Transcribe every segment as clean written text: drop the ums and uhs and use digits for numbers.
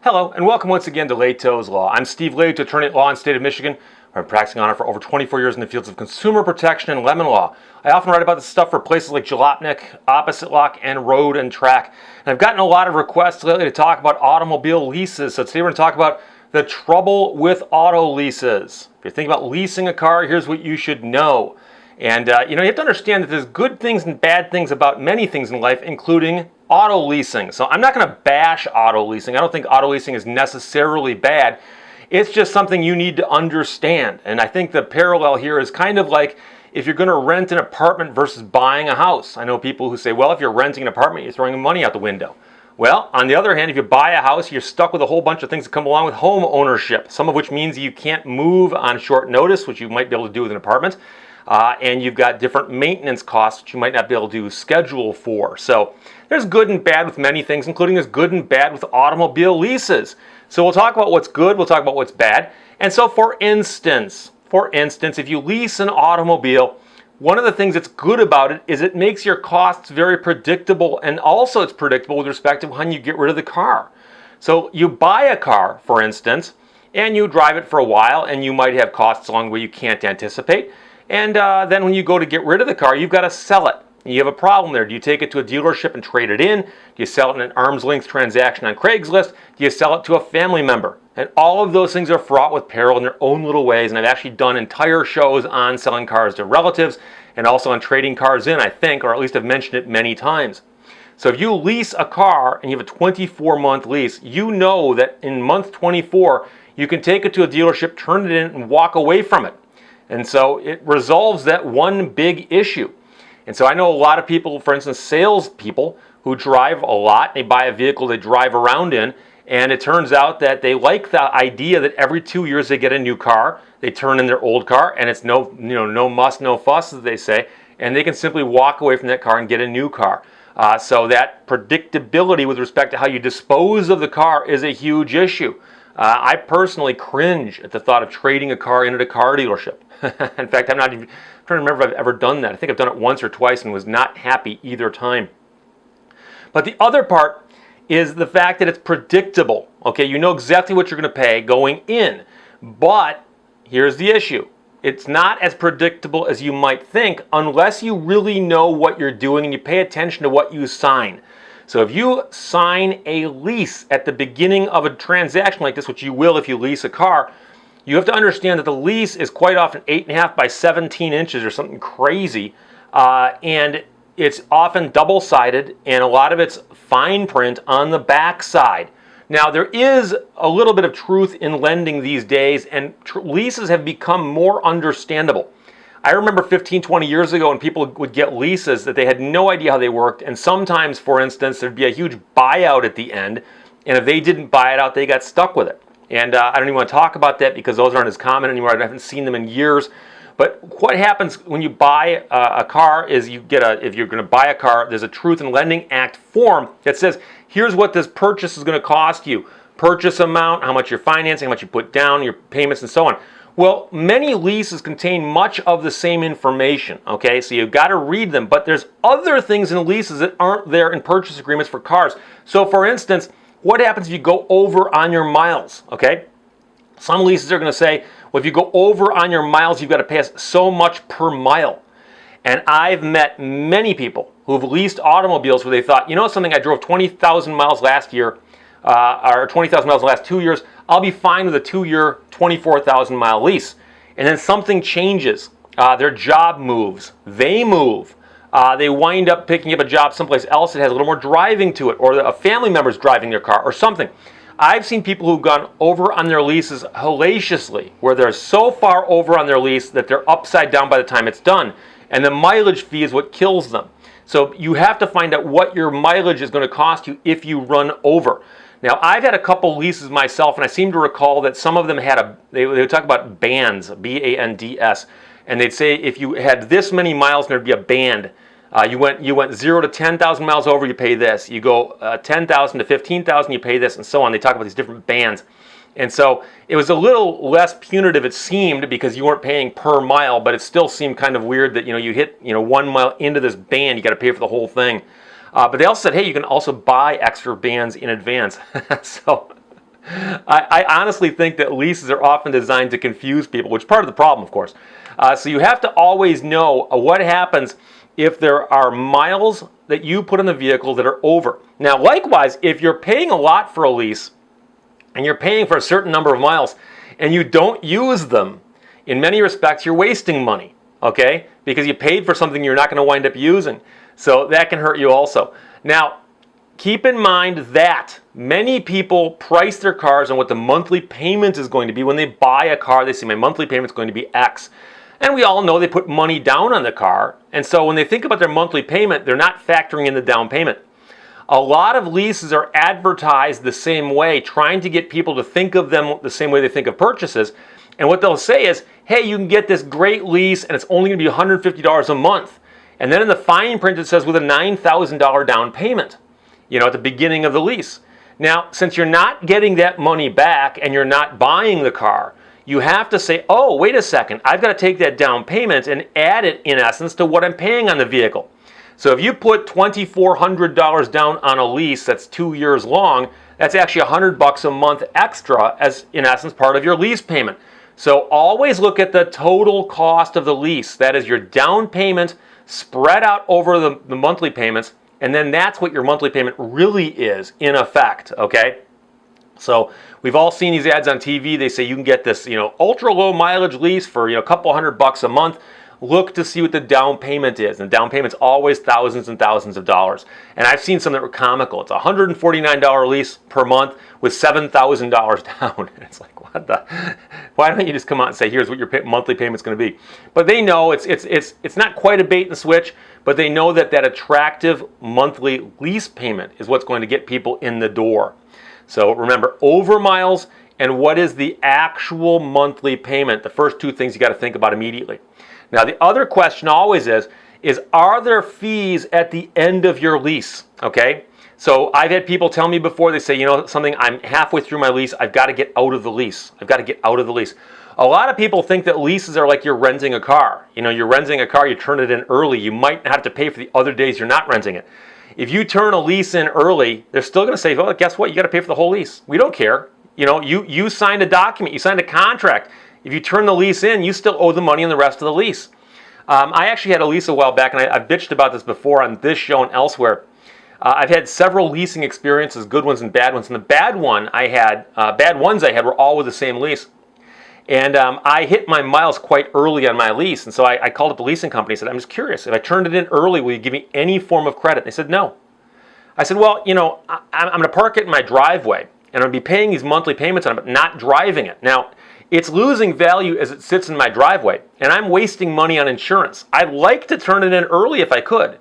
Hello, and welcome once again to Lehto's Law. I'm Steve Lehto, attorney at law in the state of Michigan. I've been practicing on it for over 24 years in the fields of consumer protection and lemon law. I often write about this stuff for places like Jalopnik, Opposite Lock, and Road and Track. And I've gotten a lot of requests lately to talk about automobile leases. So today we're going to talk about the trouble with auto leases. If you're thinking about leasing a car, here's what you should know. And you have to understand that there's good things and bad things about many things in life, including auto leasing. So I'm not going to bash auto leasing. I don't think auto leasing is necessarily bad. It's just something you need to understand. And I think the parallel here is kind of like if you're going to rent an apartment versus buying a house. I know people who say, well, if you're renting an apartment, you're throwing money out the window. Well, on the other hand, if you buy a house, you're stuck with a whole bunch of things that come along with home ownership, some of which means you can't move on short notice, which you might be able to do with an apartment. And you've got different maintenance costs that you might not be able to schedule for. So there's good and bad with many things, including there's good and bad with automobile leases. So we'll talk about what's good, we'll talk about what's bad. And so for instance, if you lease an automobile, one of the things that's good about it is it makes your costs very predictable, and also it's predictable with respect to when you get rid of the car. So you buy a car, for instance, and you drive it for a while, and you might have costs along the way you can't anticipate. And then when you go to get rid of the car, you've got to sell it. You have a problem there. Do you take it to a dealership and trade it in? Do you sell it in an arm's length transaction on Craigslist? Do you sell it to a family member? And all of those things are fraught with peril in their own little ways. And I've actually done entire shows on selling cars to relatives and also on trading cars in, I think, or at least I've mentioned it many times. So if you lease a car and you have a 24-month lease, you know that in month 24, you can take it to a dealership, turn it in, and walk away from it. And so it resolves that one big issue. And so I know a lot of people, for instance, salespeople who drive a lot, they buy a vehicle they drive around in, and it turns out that they like the idea that every 2 years they get a new car, they turn in their old car, and it's no muss, no fuss, as they say, and they can simply walk away from that car and get a new car. So that predictability with respect to how you dispose of the car is a huge issue. I personally cringe at the thought of trading a car in at a car dealership. In fact, I'm not even trying to remember if I've ever done that. I think I've done it once or twice and was not happy either time. But the other part is the fact that it's predictable. Okay, you know exactly what you're going to pay going in. But here's the issue. It's not as predictable as you might think unless you really know what you're doing and you pay attention to what you sign. So if you sign a lease at the beginning of a transaction like this, which you will if you lease a car, you have to understand that the lease is quite often 8.5 by 17 inches or something crazy, and it's often double-sided, and a lot of it's fine print on the back side. Now, there is a little bit of truth in lending these days, and leases have become more understandable. I remember 15, 20 years ago when people would get leases that they had no idea how they worked, and sometimes, for instance, there'd be a huge buyout at the end, and if they didn't buy it out, they got stuck with it. And I don't even want to talk about that because those aren't as common anymore. I haven't seen them in years. But what happens when you buy a car is you get if you're going to buy a car, there's a Truth in Lending Act form that says, here's what this purchase is going to cost you. Purchase amount, how much you're financing, how much you put down, your payments, and so on. Well, many leases contain much of the same information, okay? So you've got to read them. But there's other things in leases that aren't there in purchase agreements for cars. So for instance, what happens if you go over on your miles, okay? Some leases are going to say, well, if you go over on your miles, you've got to pay us so much per mile. And I've met many people who've leased automobiles where they thought, you know something, I drove 20,000 miles last year, or 20,000 miles in the last 2 years. I'll be fine with a 2-year, 24,000 mile lease. And then something changes. Their job moves. They move. They wind up picking up a job someplace else that has a little more driving to it, or a family member's driving their car, or something. I've seen people who've gone over on their leases hellaciously, where they're so far over on their lease that they're upside down by the time it's done. And the mileage fee is what kills them. So you have to find out what your mileage is going to cost you if you run over. Now, I've had a couple leases myself, and I seem to recall that some of them had they would talk about bands, B-A-N-D-S, and they'd say if you had this many miles, there'd be a band. You went 0 to 10,000 miles over, you pay this. You go 10,000 to 15,000, you pay this, and so on. They talk about these different bands. And so it was a little less punitive, it seemed, because you weren't paying per mile, but it still seemed kind of weird that you hit 1 mile into this band, you got to pay for the whole thing. But they also said, hey, you can also buy extra bands in advance. So I honestly think that leases are often designed to confuse people, which is part of the problem, of course. So you have to always know what happens if there are miles that you put in the vehicle that are over. Now, likewise, if you're paying a lot for a lease and you're paying for a certain number of miles and you don't use them, in many respects, you're wasting money, okay? Because you paid for something you're not going to wind up using. So that can hurt you also. Now, keep in mind that many people price their cars on what the monthly payment is going to be. When they buy a car, they say my monthly payment is going to be X. And we all know they put money down on the car. And so when they think about their monthly payment, they're not factoring in the down payment. A lot of leases are advertised the same way, trying to get people to think of them the same way they think of purchases. And what they'll say is, hey, you can get this great lease and it's only going to be $150 a month. And then in the fine print it says with a $9,000 down payment, at the beginning of the lease. Now, since you're not getting that money back and you're not buying the car, you have to say, oh, wait a second, I've got to take that down payment and add it, in essence, to what I'm paying on the vehicle. So if you put $2,400 down on a lease that's 2 years long, that's actually $100 a month extra as, in essence, part of your lease payment. So always look at the total cost of the lease. That is your down payment spread out over the monthly payments, and then that's what your monthly payment really is, in effect, okay? So we've all seen these ads on TV. They say you can get this, ultra low mileage lease for, a couple $100 a month. Look to see what the down payment is. And the down payment's always thousands and thousands of dollars. And I've seen some that were comical. It's a $149 lease per month with $7,000 down. And it's like, what the? Why don't you just come out and say, here's what your monthly payment's going to be? But they know it's not quite a bait and switch, but they know that attractive monthly lease payment is what's going to get people in the door. So remember, over miles and what is the actual monthly payment, the first two things you got to think about immediately. Now, the other question always is are there fees at the end of your lease, okay? So I've had people tell me before, they say, something, I'm halfway through my lease, I've got to get out of the lease. I've got to get out of the lease. A lot of people think that leases are like you're renting a car. You're renting a car, you turn it in early, you might have to pay for the other days you're not renting it. If you turn a lease in early, they're still going to say, well, guess what? You got to pay for the whole lease. We don't care. You signed a document. You signed a contract. If you turn the lease in, you still owe the money on the rest of the lease. I actually had a lease a while back, and I've bitched about this before on this show and elsewhere. I've had several leasing experiences, good ones and bad ones. And the bad ones I had were all with the same lease. And I hit my miles quite early on my lease. And so I called up the leasing company and said, I'm just curious, if I turned it in early, will you give me any form of credit? And they said, no. I said, well, I'm going to park it in my driveway, and I'm going to be paying these monthly payments on it, but not driving it. Now, it's losing value as it sits in my driveway, and I'm wasting money on insurance. I'd like to turn it in early if I could.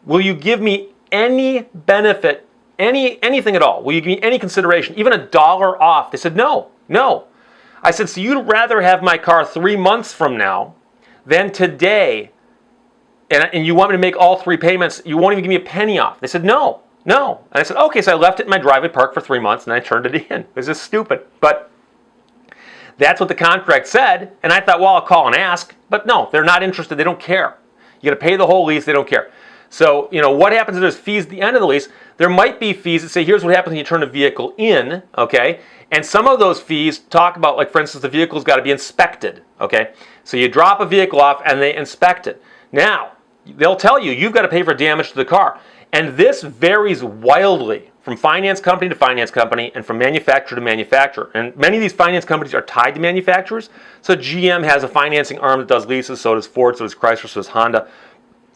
Will you give me any benefit, anything at all? Will you give me any consideration, even $1 off? They said, no. I said, so you'd rather have my car 3 months from now than today, and you want me to make all 3 payments, you won't even give me a penny off. They said, no. And I said, okay, so I left it in my driveway parked for 3 months, and I turned it in. It was just stupid. But that's what the contract said, and I thought, well, I'll call and ask. But no, they're not interested. They don't care. You got to pay the whole lease. They don't care. So, what happens if there's fees at the end of the lease? There might be fees that say, here's what happens when you turn a vehicle in, okay? And some of those fees talk about, like, for instance, the vehicle's got to be inspected, okay? So you drop a vehicle off and they inspect it. Now, they'll tell you, you've got to pay for damage to the car. And this varies wildly from finance company to finance company and from manufacturer to manufacturer. And many of these finance companies are tied to manufacturers. So GM has a financing arm that does leases, so does Ford, so does Chrysler, so does Honda.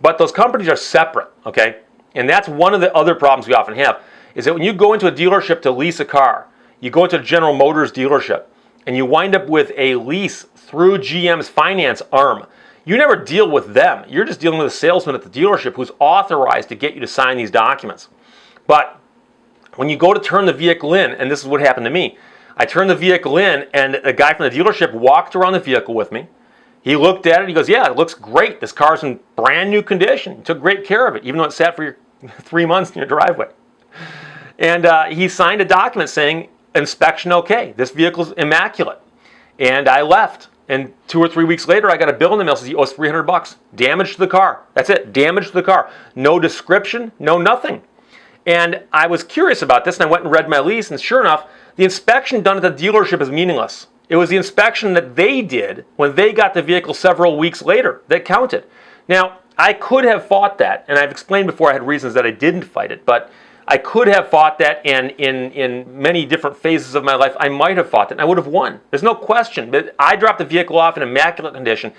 But those companies are separate, okay? And that's one of the other problems we often have, is that when you go into a dealership to lease a car, you go into a General Motors dealership, and you wind up with a lease through GM's finance arm. You never deal with them. You're just dealing with a salesman at the dealership who's authorized to get you to sign these documents. But when you go to turn the vehicle in, and this is what happened to me, I turned the vehicle in, and a guy from the dealership walked around the vehicle with me. He looked at it, he goes, yeah, it looks great. This car's in brand new condition. You took great care of it, even though it sat for your 3 months in your driveway. And he signed a document saying, inspection okay, this vehicle's immaculate. And I left. And 2 or 3 weeks later, I got a bill in the mail that says, you owe us $300. Damage to the car. That's it, damage to the car. No description, no nothing. And I was curious about this, and I went and read my lease, and sure enough, The inspection done at the dealership is meaningless. It was the inspection that they did when they got the vehicle several weeks later that counted. Now, I could have fought that, and I've explained before I had reasons that I didn't fight it, but I could have fought that, and in many different phases of my life, I might have fought that, and I would have won. There's no question. But I dropped the vehicle off in immaculate condition.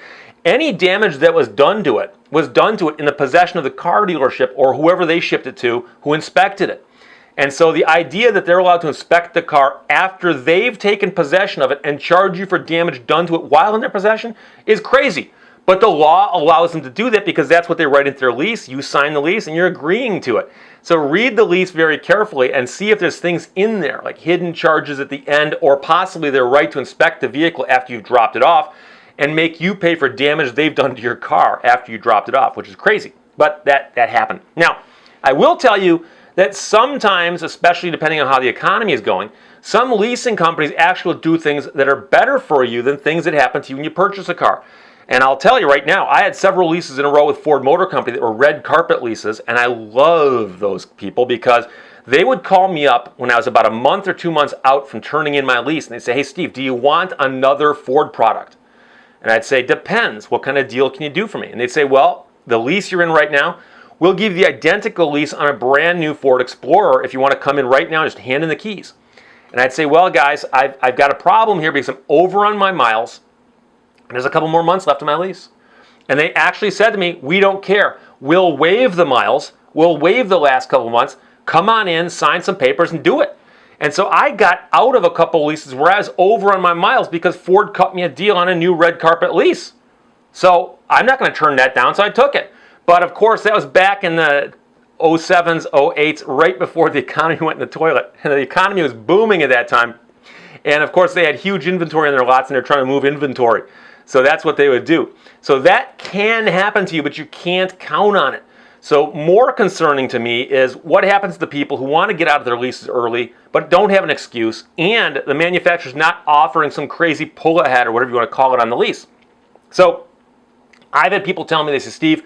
Any damage that was done to it in the possession of the car dealership or whoever they shipped it to who inspected it. And so the idea that they're allowed to inspect the car after they've taken possession of it and charge you for damage done to it while in their possession is crazy. But the law allows them to do that because that's what they write into their lease. You sign the lease and you're agreeing to it. So read the lease very carefully and see if there's things in there, like hidden charges at the end, or possibly their right to inspect the vehicle after you've dropped it off and make you pay for damage they've done to your car after you dropped it off, which is crazy. But that happened. Now, I will tell you that sometimes, especially depending on how the economy is going, some leasing companies actually do things that are better for you than things that happen to you when you purchase a car. And I'll tell you right now, I had several leases in a row with Ford Motor Company that were red carpet leases, and I love those people because they would call me up when I was about a month or 2 months out from turning in my lease, and they'd say, "Hey Steve, do you want another Ford product?" And I'd say, "Depends. What kind of deal can you do for me?" And they'd say, "Well, the lease you're in right now, we'll give you the identical lease on a brand new Ford Explorer if you want to come in right now and just hand in the keys." And I'd say, "Well, guys, I've got a problem here because I'm over on my miles, and there's a couple more months left of my lease." And they actually said to me, "We don't care. We'll waive the miles. We'll waive the last couple of months. Come on in, sign some papers, and do it." And so I got out of a couple leases where I was over on my miles because Ford cut me a deal on a new red carpet lease. So I'm not going to turn that down, so I took it. But of course, that was back in the 07s, 08s, right before the economy went in the toilet. And the economy was booming at that time. And of course, they had huge inventory in their lots and they're trying to move inventory. So that's what they would do. So that can happen to you, but you can't count on it. So more concerning to me is what happens to the people who want to get out of their leases early, but don't have an excuse, and the manufacturer's not offering some crazy pull ahead or whatever you want to call it on the lease. So I've had people tell me, they say, "Steve,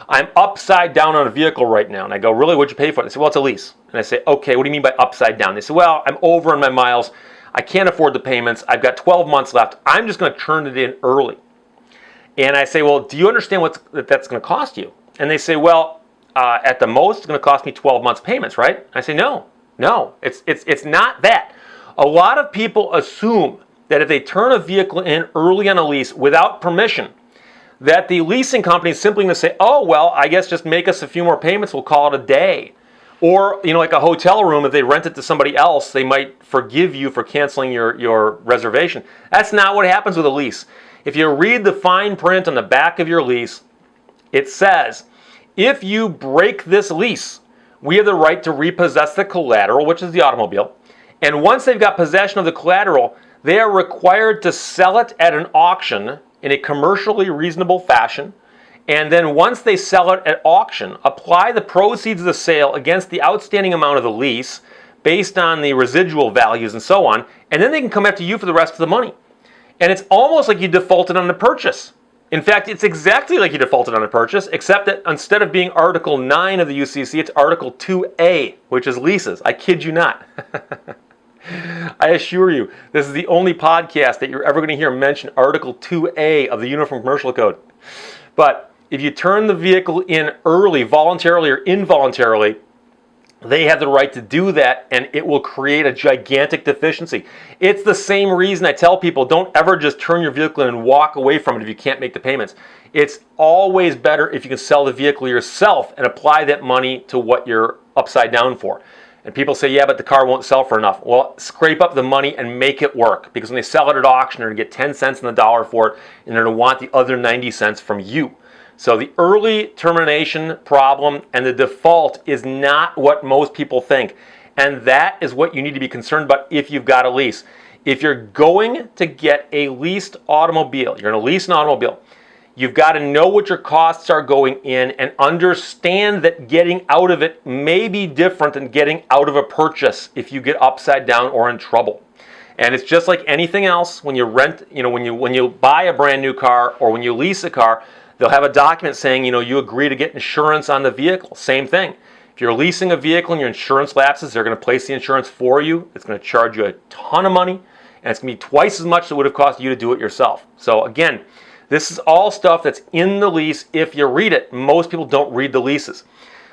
I'm upside down on a vehicle right now." And I go, "Really? What'd you pay for it?" They say, "Well, it's a lease." And I say, "Okay, what do you mean by upside down?" They say, "Well, I'm over on my miles. I can't afford the payments. I've got 12 months left. I'm just going to turn it in early." And I say, "Well, do you understand what that's going to cost you?" And they say, "Well, at the most, it's going to cost me 12 months payments, right?" I say, no, it's not that. A lot of people assume that if they turn a vehicle in early on a lease without permission, that the leasing company is simply going to say, "Oh, well, I guess just make us a few more payments, we'll call it a day." Or, like a hotel room, if they rent it to somebody else, they might forgive you for canceling your reservation. That's not what happens with a lease. If you read the fine print on the back of your lease, it says, if you break this lease, we have the right to repossess the collateral, which is the automobile. And once they've got possession of the collateral, they are required to sell it at an auction in a commercially reasonable fashion. And then once they sell it at auction, apply the proceeds of the sale against the outstanding amount of the lease based on the residual values and so on. And then they can come after you for the rest of the money. And it's almost like you defaulted on the purchase. In fact, it's exactly like you defaulted on a purchase, except that instead of being Article 9 of the UCC, it's Article 2A, which is leases. I kid you not. I assure you, this is the only podcast that you're ever going to hear mention Article 2A of the Uniform Commercial Code. But if you turn the vehicle in early, voluntarily or involuntarily, they have the right to do that, and it will create a gigantic deficiency. It's the same reason I tell people, don't ever just turn your vehicle in and walk away from it if you can't make the payments. It's always better if you can sell the vehicle yourself and apply that money to what you're upside down for. And people say, "Yeah, but the car won't sell for enough." Well, scrape up the money and make it work, because when they sell it at auction, they're going to get 10 cents on the dollar for it, and they're going to want the other 90 cents from you. So the early termination problem and the default is not what most people think. And that is what you need to be concerned about if you've got a lease. If you're going to get a leased automobile, you're going to lease an automobile, you've got to know what your costs are going in and understand that getting out of it may be different than getting out of a purchase if you get upside down or in trouble. And it's just like anything else. When you rent, when you buy a brand new car or when you lease a car, they'll have a document saying, you agree to get insurance on the vehicle. Same thing. If you're leasing a vehicle and your insurance lapses, they're going to place the insurance for you. It's going to charge you a ton of money, and it's going to be twice as much as it would have cost you to do it yourself. So again, this is all stuff that's in the lease if you read it. Most people don't read the leases.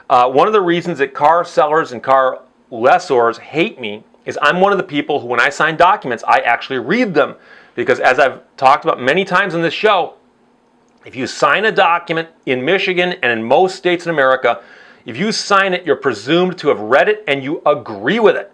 One of the reasons that car sellers and car lessors hate me is I'm one of the people who, when I sign documents, I actually read them. Because as I've talked about many times on this show, if you sign a document in Michigan and in most states in America, if you sign it, you're presumed to have read it and you agree with it.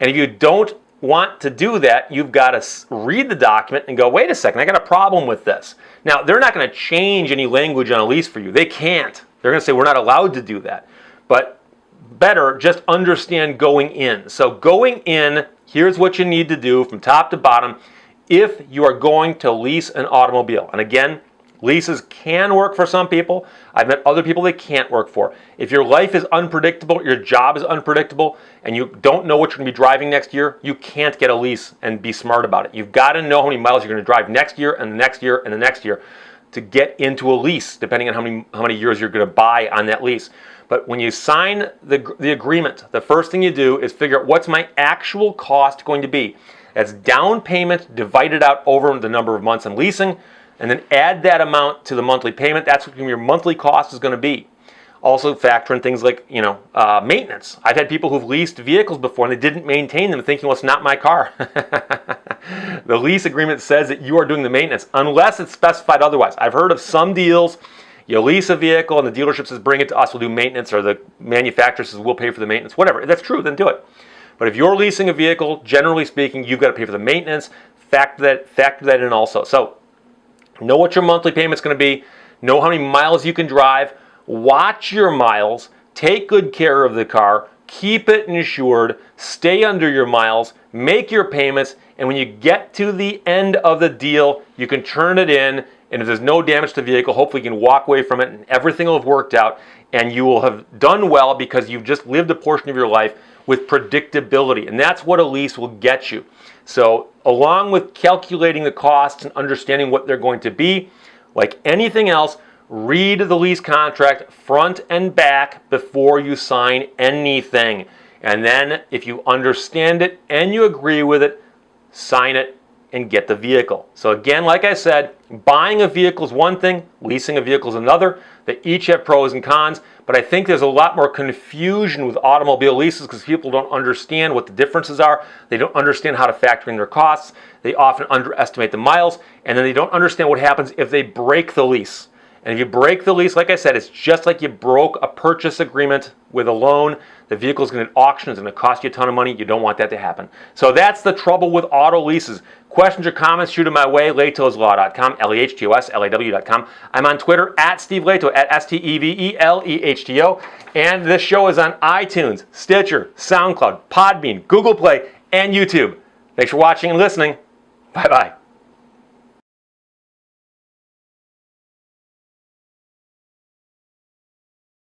And if you don't want to do that, you've got to read the document and go, wait a second, I got a problem with this. Now, they're not going to change any language on a lease for you. They can't. They're going to say, we're not allowed to do that. But better, just understand going in. So going in, here's what you need to do from top to bottom if you are going to lease an automobile. And again, leases can work for some people. I've met other people they can't work for. If your life is unpredictable, your job is unpredictable, and you don't know what you're going to be driving next year, you can't get a lease and be smart about it. You've got to know how many miles you're going to drive next year and the next year and the next year to get into a lease, depending on how many years you're going to buy on that lease. But when you sign the agreement, the first thing you do is figure out what's my actual cost going to be. That's down payment divided out over the number of months I'm leasing, and then add that amount to the monthly payment. That's what your monthly cost is going to be. Also factor in things like, maintenance. I've had people who've leased vehicles before and they didn't maintain them, thinking, well, it's not my car. The lease agreement says that you are doing the maintenance, unless it's specified otherwise. I've heard of some deals, you lease a vehicle and the dealership says, bring it to us, we'll do maintenance, or the manufacturer says, we'll pay for the maintenance. Whatever, if that's true, then do it. But if you're leasing a vehicle, generally speaking, you've got to pay for the maintenance. Factor that in also. So know what your monthly payment's going to be. Know how many miles you can drive. Watch your miles. Take good care of the car. Keep it insured. Stay under your miles. Make your payments. And when you get to the end of the deal, you can turn it in. And if there's no damage to the vehicle, hopefully you can walk away from it and everything will have worked out. And you will have done well because you've just lived a portion of your life with predictability. And that's what a lease will get you. So along with calculating the costs and understanding what they're going to be, like anything else, read the lease contract front and back before you sign anything. And then if you understand it and you agree with it, sign it and get the vehicle. So again, like I said, buying a vehicle is one thing, leasing a vehicle is another. They each have pros and cons, but I think there's a lot more confusion with automobile leases because people don't understand what the differences are. They don't understand how to factor in their costs. They often underestimate the miles, and then they don't understand what happens if they break the lease. And if you break the lease, like I said, it's just like you broke a purchase agreement with a loan. The vehicle is going to auction. It's going to cost you a ton of money. You don't want that to happen. So that's the trouble with auto leases. Questions or comments, shoot them my way. LehtosLaw.com, LEHTOS, I'm on Twitter at Steve Lehto, at STEVELEHTO. And this show is on iTunes, Stitcher, SoundCloud, Podbean, Google Play, and YouTube. Thanks for watching and listening. Bye-bye.